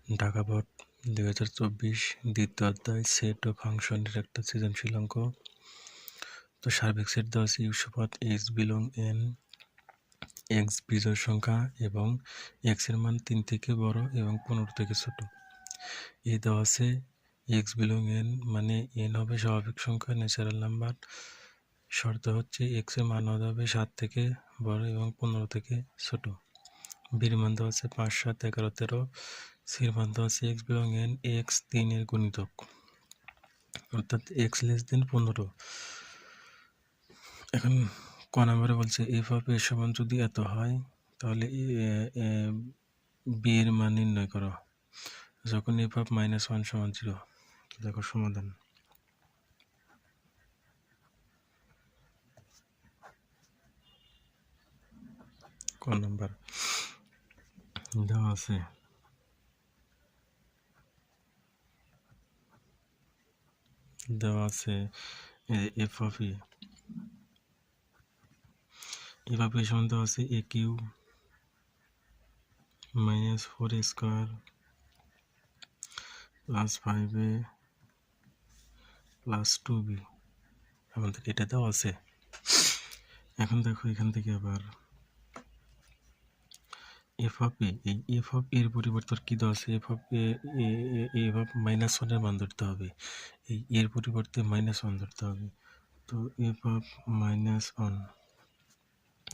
Dhaka board 2024 দ্বিতীয় অধ্যায় set ও ফাংশনের একটা সৃজনশীল অঙ্ক। তো সার্বিক সেট দেওয়া আছে ইউসুপাত এক্স বিলং এন এক্স বিজোড় সংখ্যা এবং এক্স এর মান 3 থেকে বড় এবং 15 থেকে ছোট। এই দেওয়া আছে এক্স বিলং এন মানে এন হবে স্বাভাবিক সংখ্যা ন্যাচারাল নাম্বার। শর্ত হচ্ছে এক্স এর মান হবে 7 থেকে বড় এবং 15 থেকে ছোট। বির মান দেওয়া আছে 5, 7, 11, 13। সির মান দেওয়া আছে এক্স বিলং এন এক্স 3 এর গুণিতক, অর্থাৎ এক্স লেস দেন 15। এখন ক নম্বরে বলছে এফ অফ এর সমান যদি এত হয় তাহলে বি এর মান নির্ণয় করো যখন এফ অফ -1 সমান 0। দেখো সমাধান। ক নম্বর দেওয়া আছে এফ অফ এ এভাবে সমান দেওয়া আছে A Q -4 square plus 5a plus 2b, আমাদের এটা দেওয়া আছে। এখন দেখো এখান থেকে আবার এফ অফ এ, এই এফ অফ এর পরিবর্তে কি দেওয়া আছে, এফ অফ এফ অফ -1 এর মান ধরতে হবে। এই এর পরিবর্তে -1 ধরতে হবে। তো এফ অফ -1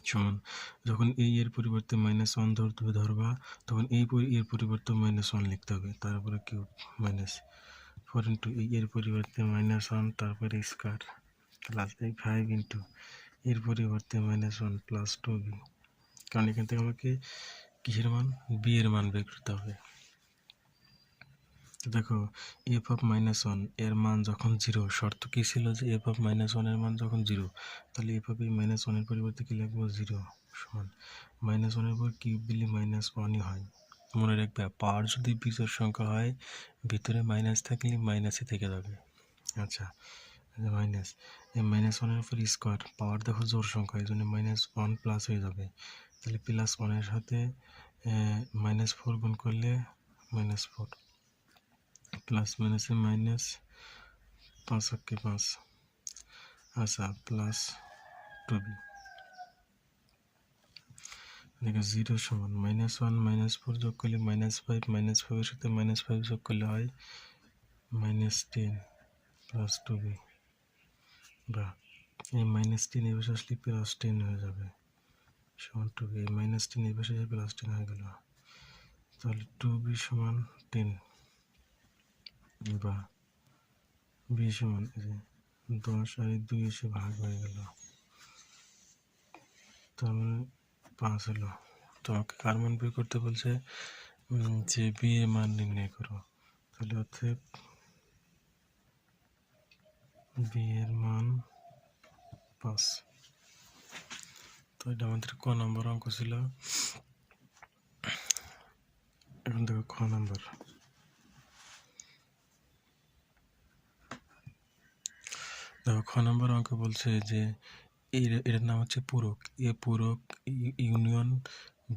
সমান যখন এই এর পরিবর্তে -1 ধরবা তখন এই এর পরিবর্তে -1 লিখতে হবে, তারপরে কিউব -4 ইন্টু এই এর পরিবর্তে -1 তারপরে স্কয়ার প্লাস 5 ইন্টু এর পরিবর্তে -1 প্লাস 2b। কারণ এখান থেকে আমাকে কিসের মান, বি এর মান বের করতে হবে। দেখো এফ অফ -1 এর মান যখন 0, শর্ত কি ছিল যে এফ অফ -1 এর মান যখন 0, তাহলে এফ অফ -1 এর পরিবর্তে কি লিখবো, 0 সমান -1 এর পর কিউব দিলে -1ই হয়। মনে রাখবে পাওয়ার যদি বিজোড় সংখ্যা হয় ভিতরে মাইনাস থাকলে মাইনাসই থেকে যাবে। আচ্ছা, মাইনাস এই -1 এর উপর স্কোয়ার, পাওয়ার দেখো জোড় সংখ্যা, এই জন্য -1 প্লাস হয়ে যাবে। তাহলে +1 এর সাথে -4 গুণ করলে -4 প্লাস মাইনাসে মাইনাস 5 × 5, আচ্ছা প্লাস 2b। দেখো 0 সমান -1 -4 যোগ করলে -5, -5 এর সাথে -5 যোগ করলে হয় -10 প্লাস 2b, বা এই -10 এর পাশে আসলে +10 হয়ে যাবে সমান 2b। এই -10 এর পাশে +10 হয়ে গেল, তাহলে 2b সমান 10, বা b সমান 10 আর 2 এসে ভাগ হয়ে গেল, তাহলে 5 হলো। তো আমাকে কার মান বের করতে বলছে, যে বি এর মান নির্ণয় করো। তাহলে অর্থাৎ বি এর মান 5। তো এটা আমাদের ক নম্বর অঙ্ক ছিল। এখন দেখো খ নম্বর। দেখো খ নম্বর অঙ্ক বলছে যে এর নাম হচ্ছে পূরক। এ পূরক ইউনিয়ন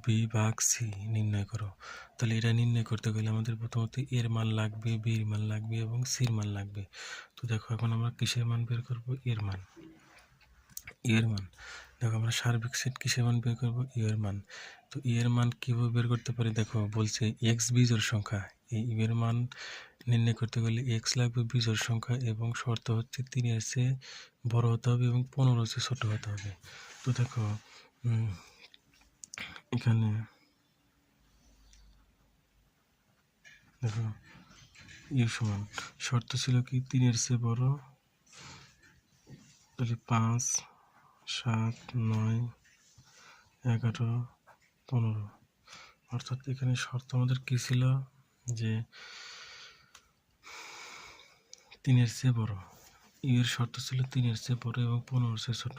বি ভাগ সি নির্ণয় করো। তাহলে এটা নির্ণয় করতে গেলে আমাদের প্রথমত এর মান লাগবে, বির মান লাগবে এবং সির মান লাগবে। তো দেখো এখন আমরা কিসের মান বের করব, এর মান। এর মান দেখো আমরা সার্বিক সেট কিসের মান বের করব, এর মান। তো এর মান কিভাবে বের করতে পারি, দেখো বলছে এক্স বিজোড় সংখ্যা, এই এর মান নির্ণয় করতে গেলে এক্স লাগবে বিজোড় সংখ্যা এবং শর্ত হচ্ছে 3 এর চেয়ে বড় হতে হবে এবং 15 চেয়ে ছোট হতে হবে। তো দেখো এখানে দেখো ইউ সমান শর্ত ছিল কি 3 এর চেয়ে বড়, তাহলে 5, 7, 9, 11, 15। অর্থাৎ এখানে শর্ত আমাদের কি ছিল যে 3 এর চেয়ে বড়, এর শর্ত ছিল 3 এর চেয়ে বড় এবং 15 চেয়ে ছোট।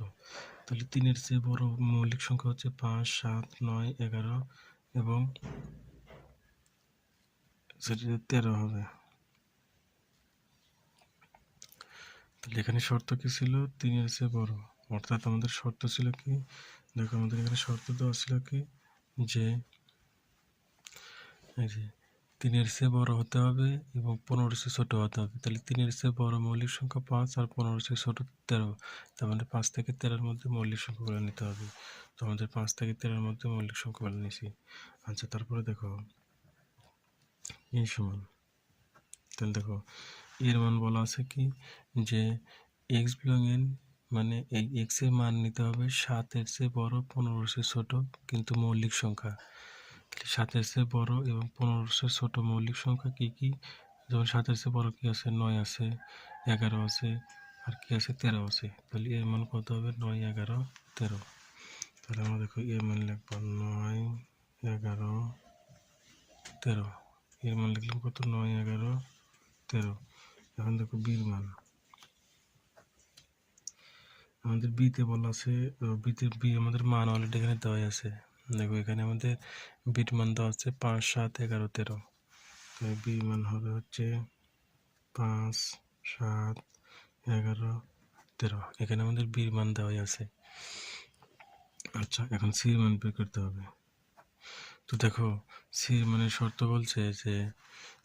তাহলে 3 এর চেয়ে বড় মৌলিক সংখ্যা হচ্ছে 5, 7, 9, 11 এবং 13 হবে। তাহলে এখানে শর্ত কি ছিল, 3 এর চেয়ে বড়, অর্থাৎ আমাদের শর্ত ছিল কি, দেখো আমাদের এখানে শর্ত দেওয়া ছিল কি যে 3-এর চেয়ে বড় হতে হবে এবং 15-এর চেয়ে ছোট হতে হবে। তাহলে 3-এর চেয়ে বড় মৌলিক সংখ্যা 5 আর 15-এর চেয়ে ছোট 13। তার মানে 5 থেকে 13-এর মধ্যে মৌলিক সংখ্যাগুলো নিতে হবে। তো আমাদের 5 থেকে 13-এর মধ্যে মৌলিক সংখ্যাগুলো নিয়েছি। আচ্ছা, তারপরে দেখো এই সমান, তাহলে দেখো এর মান বলা আছে কি যে এক্স বিলং এন, মানে এই এক্স এর মান নিতে হবে 7-এর চেয়ে বড় 15-এর চেয়ে ছোট কিন্তু মৌলিক সংখ্যা। 7-এর চেয়ে বড় এবং 15-এর চেয়ে ছোট মৌলিক সংখ্যা কি কি? যেমন 7-এর চেয়ে বড় কি আছে? 9 আছে, 11 আছে, আর কি আছে? 13 আছে। তাহলে এর মান কত হবে? 9, 11, 13। তাহলে আমরা দেখো এর মান লিখবো 9, 11, 13। এর মান লিখলাম কত? 9, 11, 13। এখন দেখো বির মান, আমাদের বিতে বলা আছে, বিতে বি আমাদের মান অলরেডি এখানে দেওয়া আছে। দেখো এখানে আমাদের বিট মান দেওয়া আছে 5, 7, 11, 13। তো বির মান হবে হচ্ছে 5, 7, 11, 13। এখানে আমাদের বির মান দেওয়া আছে। আচ্ছা, এখন সির মান বের করতে হবে। তো দেখো সির মানের শর্ত বলছে যে,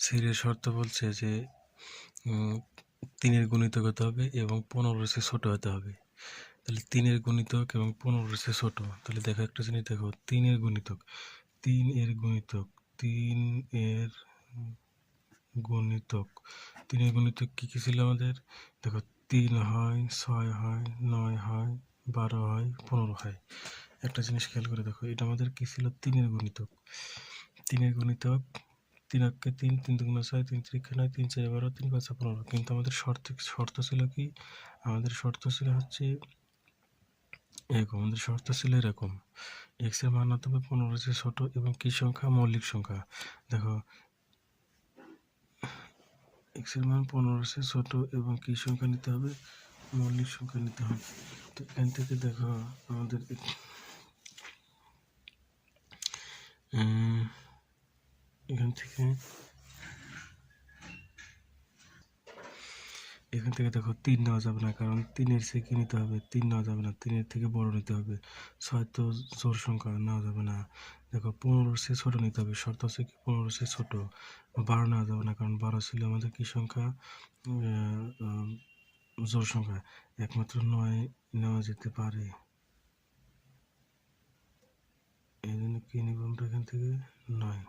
সিরের শর্ত বলছে যে 3-এর গুণিতক হতে হবে এবং 15-এর চেয়ে ছোট হতে হবে। তাহলে 3-এর গুণিতক এবং 15-এর চেয়ে ছোট। তাহলে দেখো একটা জিনিস দেখো, 3-এর গুণিতক, 3-এর গুণিতক, 3-এর গুণিতক, 3-এর গুণিতক কি কি ছিল আমাদের? দেখো 3 হয়, 6 হয়, 9 হয়, 12 হয়, 15 হয়। একটা জিনিস খেয়াল করে দেখো, এটা আমাদের কি ছিল? 3-এর গুণিতক। 3-এর গুণিতক 3 অক্ষে 3, 3 দুগুণে 6, 3 তিরিক্ষে 9, 3 4 12, 3 5 15। কিন্তু আমাদের শর্ত ছিল কি? আমাদের শর্ত ছিল হচ্ছে এরকম, আমাদের শর্ত ছিল এরকম, এক্স এর মান হতে হবে 15-এর চেয়ে ছোট এবং কি সংখ্যা? মৌলিক সংখ্যা। দেখো এক্স এর মান 15-এর চেয়ে ছোট এবং কি সংখ্যা নিতে হবে? মৌলিক সংখ্যা নিতে হবে। তো এখান থেকে দেখো আমাদের এখান থেকে দেখো 3 নেওয়া যাবে না, কারণ 3-এর চেয়ে কি নিতে হবে? 3 নেওয়া যাবে না, 3-এর থেকে বড় নিতে হবে। 6 তো জোড় সংখ্যা, নেওয়া যাবে না। দেখো 15-এর চেয়ে ছোট নিতে হবে, শর্ত আছে কি? 15-এর চেয়ে ছোট। 12 নেওয়া যাবে না, কারণ 12 ছিল আমাদের কি সংখ্যা? জোড় সংখ্যা। একমাত্র 9 নেওয়া যেতে পারে। এই জন্য কি নিব আমরা এখান থেকে? 9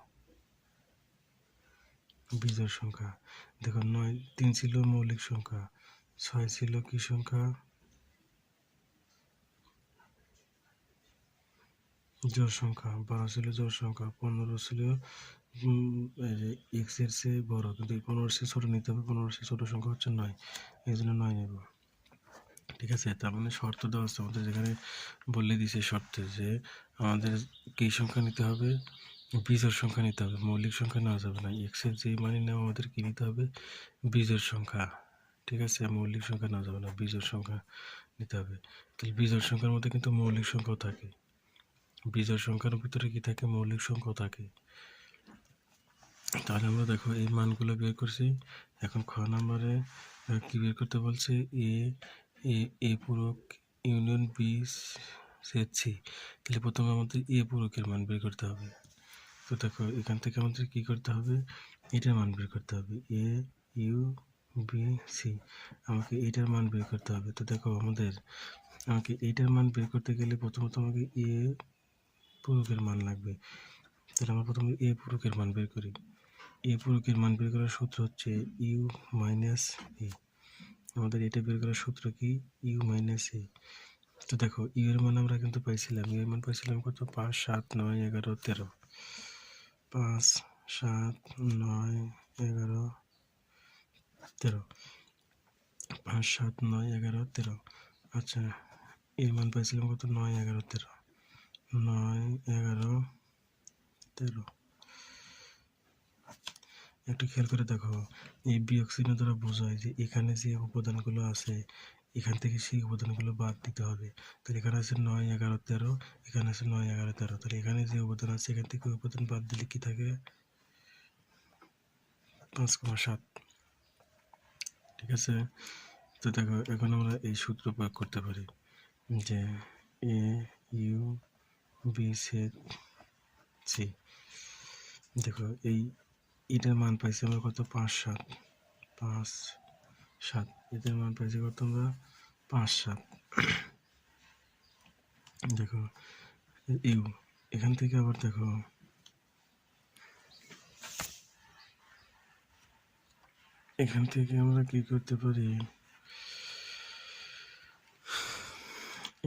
বিজোড় সংখ্যা। দেখো 9, 3 ছিল মৌলিক সংখ্যা, 6 ছিল কি সংখ্যা? জোড় সংখ্যা, 12 ছিল জোড় সংখ্যা, 15 ছিল এক্স এর চেয়ে বড়, কিন্তু 15-এর চেয়ে ছোট নিতে হবে। 15-এর চেয়ে ছোট সংখ্যা হচ্ছে 9, এই জন্য 9 নেব। ঠিক আছে, তার মানে শর্ত দেওয়া আছে আমাদের, যেখানে বলে দিছে শর্তে যে আমাদের কি সংখ্যা নিতে হবে? বিজোড় সংখ্যা নিতে হবে, মৌলিক সংখ্যা নেওয়া যাবে না। এক্স এর যে মানে নেওয়া আমাদের কি নিতে হবে? বিজোড় সংখ্যা। ঠিক আছে, মৌলিক সংখ্যা নেওয়া যাবে না, বিজোড় সংখ্যা নিতে হবে। তাহলে বিজোড় সংখ্যার মধ্যে কিন্তু মৌলিক সংখ্যাও থাকে। বিজোড় সংখ্যার ভিতরে কি থাকে? মৌলিক সংখ্যাও থাকে। তাহলে আমরা দেখো এই মানগুলো বের করছি। এখন খ নম্বরে কি বের করতে বলছে? এ পূরক ইউনিয়ন বি ছেদ সি। তাহলে প্রথমে আমাদের এ পূরকের মান বের করতে হবে। তো দেখো এখান থেকে আমাদের কি করতে হবে? এটার মান বের করতে হবে। এ ইউ বি সি, আমাকে এটার মান বের করতে হবে। তো দেখো আমাকে এইটার মান বের করতে গেলে প্রথমত আমাকে এ পূরকের মান লাগবে। তাহলে আমরা প্রথমে এ পূরকের মান বের করি। এ পূরকের মান বের করার সূত্র হচ্ছে ইউ মাইনাস এ। আমাদের এটা বের করার সূত্র কি? ইউ মাইনাস এ। তো দেখো ইউ এর মান আমরা কিন্তু পাইছিলাম, ইউ এর মান পাইছিলাম কত? 5, 7, 9, 11, 13। 5, 7, 9, 11, 13। 5, 7, 9, 11, 13। আচ্ছা, এর মান পাইছিলাম কত? 9, 11, 13। 9, 11, 13। একটু খেয়াল করে দেখো, এই বিয়োগ চিহ্ন দ্বারা বোঝায় যে এখানে যে উপাদানগুলো আছে এখান থেকে সেই উপাদানগুলো বাদ দিতে হবে। তাহলে এখানে আছে 9, 11, 13, এখানে আছে 9, 11, 13। তাহলে এখানে যে উপাদান আছে এখান থেকে উপাদান বাদ দিলে কি থাকে? 5,7। ঠিক আছে, তো দেখো এখন আমরা এই সূত্র প্রয়োগ করতে পারি যে এ ইউ বি ছেদ সি। দেখো এই এটার মান পাইছি আমরা কত 5 7 এটার মান পাইছি কত আমরা 5 7। দেখো ইউ এখান থেকে আবার দেখো এখান থেকে আমরা কি করতে পারি,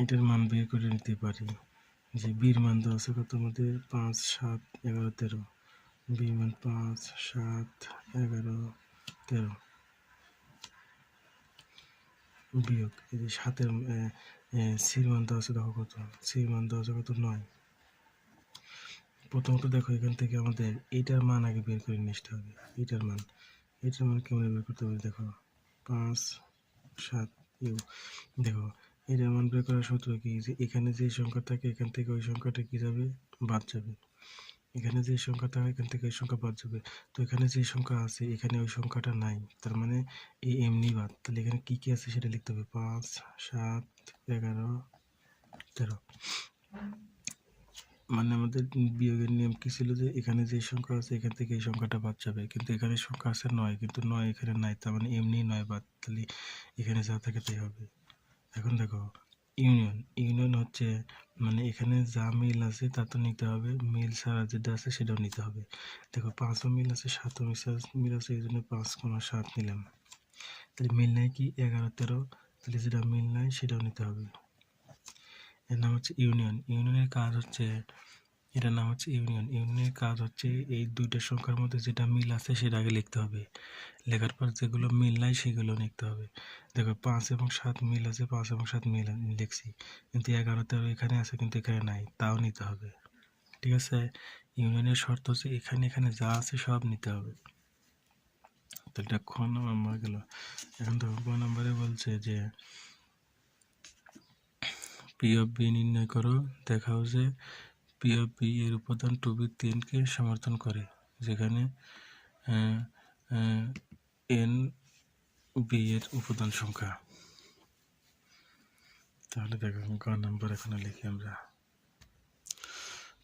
এটার মান বের করে নিতে পারি যে বির মান দেওয়া আছে কত আমাদের 5 7 11 13। বির মান 5 7 11 13 বিয়োগ এই যে 7-এর সির মান দেওয়া আছে দেখো কত, সির মান দেওয়া আছে কত 9। প্রথমত দেখো এখান থেকে আমাদের এইটার মান আগে বের করে নিতে হবে। এটার মান কেমন বের করতে হবে দেখো 5 7 ইউ। দেখো এটার মান বের করার সূত্র কি, যে এখানে যে সংখ্যা থাকে এখান থেকে ওই সংখ্যাটা কি যাবে, বাদ যাবে। এখানে যে সংখ্যা থাকে এখান থেকে ওই সংখ্যা বাদ যাবে। তো এখানে যে সংখ্যা আছে এখানে ওই সংখ্যাটা নাই, তার মানে এই এমনি বাদ। তাহলে এখানে কি কি আছে সেটা লিখতে হবে 5 7 11 13। মানে আমাদের বিয়োগের নিয়ম কি ছিল, যে এখানে যে সংখ্যা আছে এখান থেকে এই সংখ্যাটা বাদ যাবে, কিন্তু এখানে সংখ্যা আছে 9, কিন্তু 9 এখানে নাই, তার মানে এমনি 9 বাদ, তাহলে এখানে যা থাকে তাই হবে। এখন দেখো ইউনিয়ন হচ্ছে মানে এখানে যা মিল আছে তা তো নিতে হবে, মিল ছাড়া যেটা আছে সেটাও নিতে হবে। দেখো 5ও মিল আছে 7ও মিল আছে, এই জন্য 5,7 নিলাম। তাহলে মিল নাই কি 11 13, তাহলে যেটা মিল নাই সেটাও নিতে হবে। এর নাম হচ্ছে ইউনিয়নের কাজ হচ্ছে, এটার নাম হচ্ছে ইউনিয়নের কাজ হচ্ছে এই দুইটা সংখ্যার মধ্যে যেটা মিল আছে সেটা আগে লিখতে হবে, লেখার পর যেগুলো মিল নাই সেগুলো লিখতে হবে। দেখো 5 এবং 7 মিল আছে, 5 এবং 7 মিল লিখছি, কিন্তু 11 13 এখানে আছে কিন্তু এখানে নাই, তাও নিতে হবে। ঠিক আছে, ইউনিয়নের শর্ত হচ্ছে এখানে এখানে যা আছে সব নিতে হবে। তো এটা খ নাম্বার গেল। এখন দেখো ক নাম্বারে বলছে যে পি অফ বি নির্ণয় করো, দেখাও যে পি অফ বি এর উপাদান 2b3কে সমর্থন করে, যেখানে এন বি এর উপাদান সংখ্যা। তাহলে দেখো ক নাম্বার এখানে লিখি আমরা।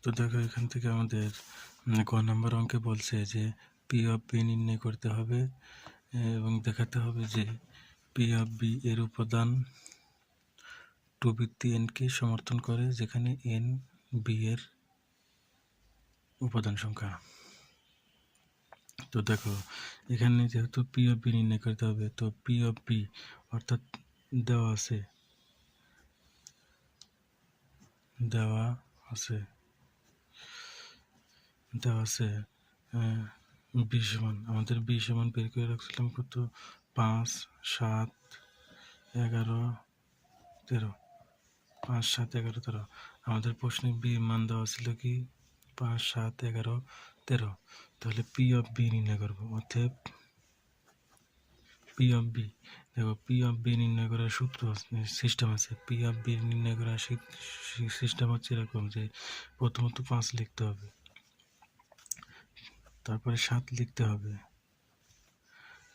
তো দেখো এখান থেকে আমাদের ক নাম্বার অঙ্কে বলছে যে পি অফ বি নির্ণয় করতে হবে এবং দেখাতে হবে যে পি অফ বি এর উপাদান 2b3nকে সমর্থন করে, যেখানে এন বি এর উপাদান সংখ্যা। তো দেখো এখানে যেহেতু পি অফ বি নির্ণয় করতে হবে, তো পি অফ বি অর্থাৎ দেওয়া আছে বি সমান, আমাদের বি সমান বের করে রাখছিলাম কত 5 7 11 13। 5 7 11 13 আমাদের প্রশ্নে বি মান দেওয়া ছিল কি 5 7 11 13। তাহলে পি অফ বি নির্ণয় করবো, অর্থাৎ পি অফ বি। দেখো পি অফ বি নির্ণয় করার সূত্র সিস্টেম আছে। পি অফ বি নির্ণয় করার সিস্টেম হচ্ছে এরকম যে প্রথমত 5 লিখতে হবে, তারপরে 7 লিখতে হবে,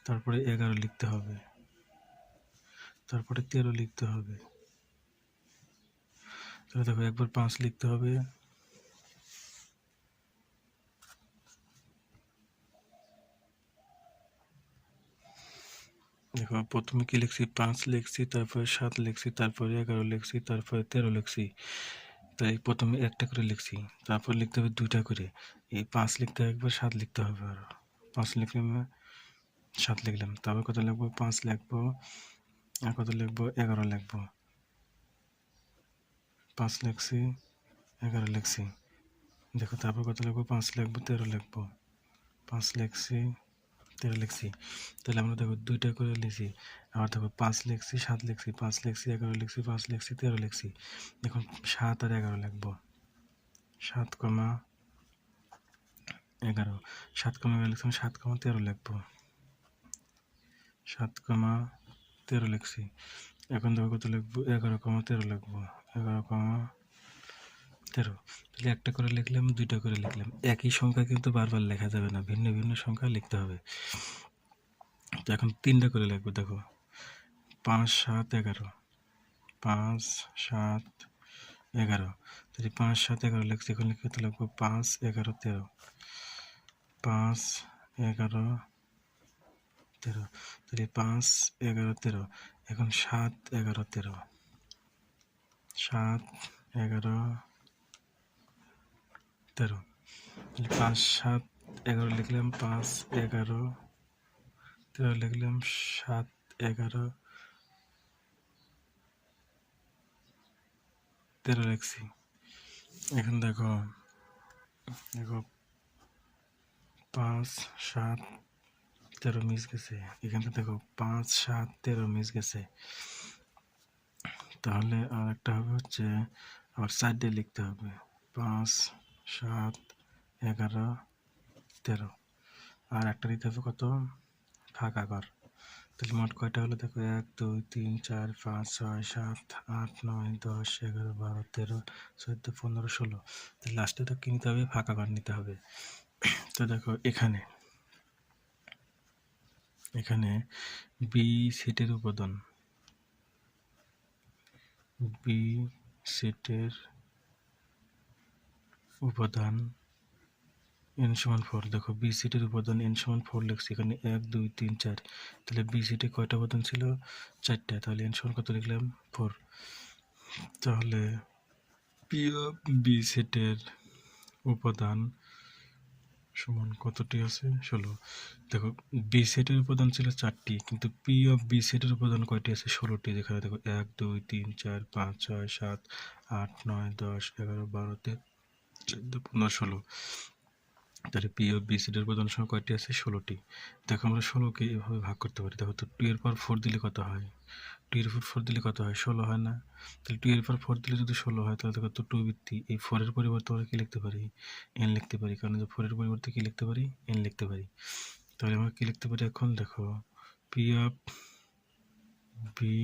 তারপরে 11 লিখতে হবে, তারপরে 13 লিখতে হবে। তাহলে দেখো একবার 5 লিখতে হবে, দেখো প্রথমে কি লিখছি 5 লিখছি, তারপরে 7 লিখছি, তারপরে 11 লিখছি, তারপরে 13 লিখছি। তাই প্রথমে একটা করে লিখছি, তারপর লিখতে হবে 2টা করে। এই 5 লিখতে হবে একবার, 7 লিখতে হবে আরো। 5 লিখলাম 7 লিখলাম, তারপর কত লিখবো 5 লিখবো, আর কত লিখবো 11 লিখবো। 5 লিখছি 11 লিখছি, দেখো তারপর কত লিখবো 5 লিখবো 13 লিখবো। 5 লিখছি 13 লিখছি, তাহলে আমরা দেখো 2টা করে লিখছি। আবার দেখো 5 লিখছি 7 লিখছি, 5 লিখছি 11 লিখছি, 5 লিখছি 13 লিখছি। এখন 7 আর 11 লিখবো, 7 11 7 11 লিখছি, 7 13 লিখবো, 7 13 লিখছি। এখন দেখো কত লিখবো 11 13 লিখবো, 11 13। তাহলে একটা করে লিখলাম 2টা করে লিখলাম, একই সংখ্যা কিন্তু বারবার লেখা যাবে না, ভিন্ন ভিন্ন সংখ্যা লিখতে হবে। তো এখন 3টা করে লিখবো, দেখো 5 7 11, 5 7 11। তাহলে 5 7 11 লিখছি, এখন লিখতে লিখবো 5 11 13, 5 11 13, তাহলে 5 11 13, এখন 7 11 13, 7 11 13, তাহলে 5 7 11 লিখলাম, 5 11 13 লিখলাম, 7 11 13 লিখছি। এখন দেখো 5 7 13 মিস গেছে, এখানে দেখো 5 7 13 মিস গেছে, তাহলে আর একটা হবে হচ্ছে আবার সাইডে লিখতে হবে 5 7 11 13, আর একটা দিতে হবে কত, ফাঁকা ঘর। তাহলে মোট কয়টা হলো দেখো, 1 2 3 4 5 6 7 8 9 10 11 12 13 14 15 16, তাহলে লাস্টে তো কি নিতে হবে, ফাঁকা ঘর নিতে হবে। তো দেখো এখানে বি সেটের উপাদান, বি সেটের উপাদান n সমান 4, দেখো বি সেটের উপাদান n সমান 4 লিখছি, এখানে 1 2 3 4, তাহলে বি সেটে কয়টা উপাদান ছিল, 4টা, তাহলে n সমান কত লিখলাম, 4। তাহলে পি অফ বি সেটের উপাদান সমান কতটি আছে, 16। দেখো বি সেটের উপাদান ছিল 4টি, কিন্তু পি অফ বি সেটের উপাদান কয়টি আছে, 16টি। যেখানে দেখো 1 2 3 4 5 6 7 8 9 10 11 12 13 14 15 16, তাহলে পি অফ বি সেটের উপাদান সংখ্যা কয়টি আছে, 16টি। দেখো আমরা 16কে এভাবে ভাগ করতে পারি, দেখো তো 2 এর পর 4 দিলে কত হয়, 2 এর পর 4 দিলে কত হয়, 16 হয় না? তাহলে 2 এর পর 4 দিলে যদি 16 হয়, তাহলে দেখো তো 2 বৃত্তি, এই 4 এর পরিবর্তে আমরা কি লিখতে পারি, n লিখতে পারি, কারণ 4 এর পরিবর্তে কি লিখতে পারি, n লিখতে পারি। তাহলে আমরা কি লিখতে পারি, এখন দেখো পি অফ বি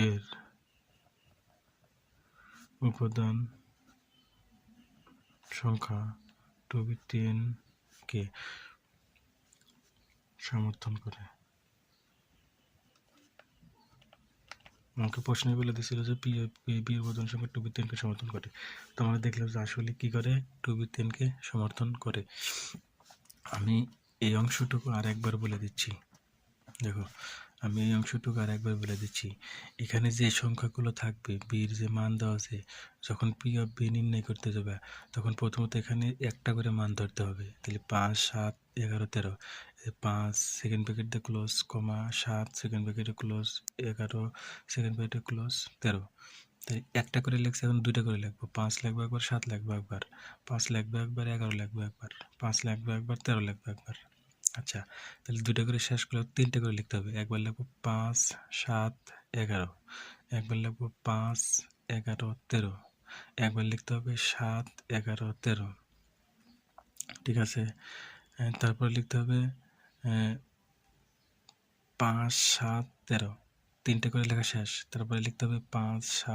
এর উপাদান সংখ্যা 2 বৃত্তি n কে সমর্থন করে। আমাকে প্রশ্নে বলে দিয়েছিল যে বি উপাদান সংখ্যা 2 বৃত্তি n কে সমর্থন করে, তো আমরা দেখলাম যে আসলে কি করে, 2 বৃত্তি n কে সমর্থন করে। আমি এই অংশটুকু আর একবার বলে দিচ্ছি, দেখো আমি এই অংশটুকু আর একবার বলে দিচ্ছি। এখানে যে সংখ্যাগুলো থাকবে, বির যে মান দেওয়া আছে, যখন পি অফ বি নির্ণয় করতে যাবে, তখন প্রথমত এখানে একটা করে মান ধরতে হবে। তাহলে 5 7 11 13, 5 সেকেন্ড ব্র্যাকেট ক্লোজ, কমা 7 সেকেন্ড ব্র্যাকেটে ক্লোজ, 11 সেকেন্ড ব্র্যাকেটে ক্লোজ, 13। তাই একটা করে লিখছি, এখন দুইটা করে লিখবো, 5 লিখবো একবার, 7 লিখবো একবার, 5 লিখবো একবার, 11 লিখবো একবার, 5 লিখবো একবার, 13 লিখবো একবার। আচ্ছা, তাহলে দুইটা করে শেষ করলে 3টে করে লিখতে হবে, একবার লিখবো 5 7 11, একবার লিখবো 5 11 13, একবার লিখতে হবে 7 11 13, ঠিক আছে। তারপর লিখতে হবে 5 7 13, 3টে করে লেখা শেষ, তারপরে লিখতে হবে 5 7